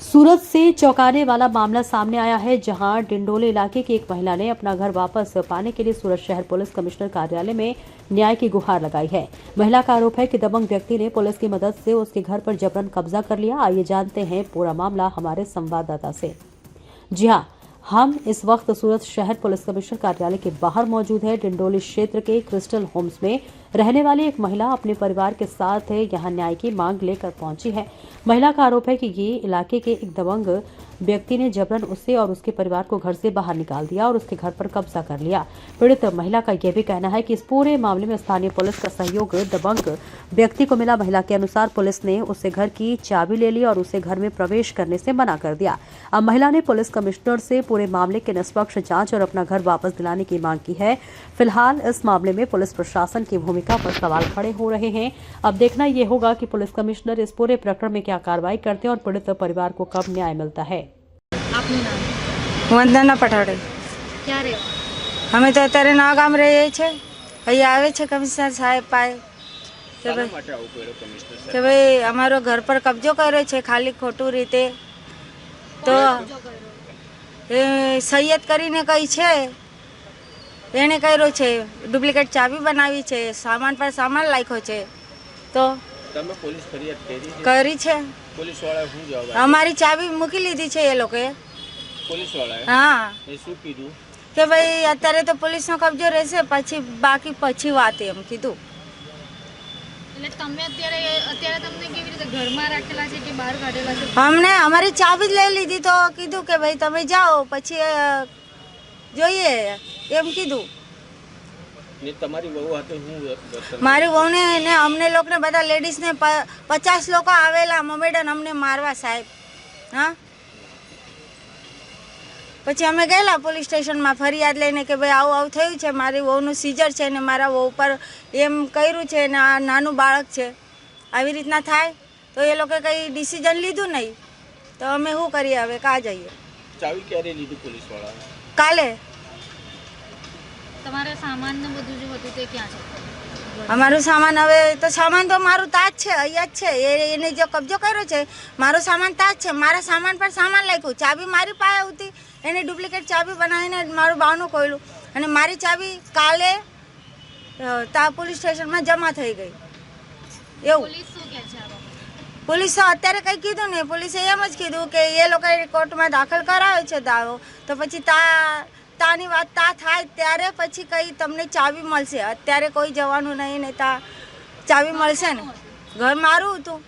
सूरत से चौंकाने वाला मामला सामने आया है, जहां डिंडोली इलाके की एक महिला ने अपना घर वापस पाने के लिए सूरत शहर पुलिस कमिश्नर कार्यालय में न्याय की गुहार लगाई है। महिला का आरोप है कि दबंग व्यक्ति ने पुलिस की मदद से उसके घर पर जबरन कब्जा कर लिया। आइए जानते हैं पूरा मामला हमारे संवाददाता से। जी हां, हम इस वक्त सूरत शहर पुलिस कमिश्नर कार्यालय के बाहर मौजूद है। डिंडोली क्षेत्र के क्रिस्टल होम्स में रहने वाली एक महिला अपने परिवार के साथ यहां न्याय की मांग लेकर पहुंची है। महिला का आरोप है कि ये इलाके के एक दबंग व्यक्ति ने जबरन उसे और उसके परिवार को घर से बाहर निकाल दिया और उसके घर पर कब्जा कर लिया। पीड़ित महिला का यह भी कहना है कि इस पूरे मामले में स्थानीय पुलिस का सहयोग दबंग व्यक्ति को मिला। महिला के अनुसार पुलिस ने उससे घर की चाबी ले ली और उसे घर में प्रवेश करने से मना कर दिया। अब महिला ने पुलिस कमिश्नर से पूरे मामले के निष्पक्ष जांच और अपना घर वापस दिलाने की मांग की है। फिलहाल इस मामले में पुलिस प्रशासन की भूमिका पर सवाल खड़े हो रहे हैं। अब देखना यह होगा कि पुलिस कमिश्नर इस पूरे प्रकरण में क्या कार्रवाई करते हैं और पीड़ित परिवार को कब न्याय मिलता है। આપનું નામ? વંદના પઠાડે. ક્યારે? અમે તો અત્યારે નવા ગામ રહીએ છીએ. અહીંયા આવે છે કમિશનર સાહેબ પાસે કે ભાઈ અમારો ઘર પર કબજો કર્યો છે ખાલી ખોટું રીતે. તો એ સૈયદ કરીને કઈ છે એણે કર્યો છે, ડુપ્લિકેટ ચાબી બનાવી છે, સામાન પર સામાન નાખ્યો છે. તો તમે પોલીસ ફરિયાદ કરી છે. પોલીસવાળાએ શું જવાબ અમારી ચાબી મૂકી લીધી છે એ લોકોએ. પોલીસવાળાએ હા એ શું કીધું કે ભાઈ અત્યારે તો પોલીસનો કબજો રહેશે, પછી બાકી પછી વાત એમ કીધું. એટલે તમે અત્યારે તમને કેવી રીતે ઘરમાં રાખેલા છે કે બહાર કાઢેલા છે? અમને અમારી ચાબી જ લઈ લીધી તો કીધું કે ભાઈ તમે જાઓ પછી જોઈએ એમ કીધું. ને તમારી વહુ હાથે શું વર્તન? મારી વહુને ને અમને લોકોને બધા લેડીઝને 50 લોકો આવેલા મમેડન અમને મારવા સાહેબ. હા પછી અમે ગયેલા પોલીસ સ્ટેશનમાં ફરિયાદ લઈને કે ભાઈ આવું આવું થયું છે, મારી વહુનું સીઝર છે ને મારા વહુ પર એમ કર્યું છે ને આ નાનું બાળક છે, આવી રીતના થાય તો એ લોકોએ કંઈ ડિસિઝન લીધું નહીં. તો અમે શું કરીએ હવે, કાં જઈએ? ચાવી ક્યારે લીધું પોલીસવાળાએ? કાલે. તમારા સામાન ને બધું જે હતું તે ક્યાં છે? અમારું સામાન હવે તો સામાન તો મારું તાજ છે, અહીંયા જ છે. એને જો કબજો કર્યો છે મારો સામાન તાજ છે. મારા સામાન પર સામાન લાગ્યું, ચાબી મારી પાસે હતી, એને ડુપ્લિકેટ ચાબી બનાવીને મારું બાનું ખોલ્યું અને મારી ચાબી કાલે તા પોલીસ સ્ટેશનમાં જમા થઈ ગઈ. એવું પોલીસ શું કહે છે આ બાબતે? પોલીસે અત્યારે કંઈ કીધું નહીં. પોલીસે એમ જ કીધું કે એ લોકોએ કોર્ટમાં દાખલ કરાવ્યો છે દાવો, તો પછી તાની વાત તા થાય ત્યારે પછી કંઈ તમને ચાવી મળશે. અત્યારે કોઈ જવાનું નહીં ને તા ચાવી મળશે ને. ઘર મારું હતું.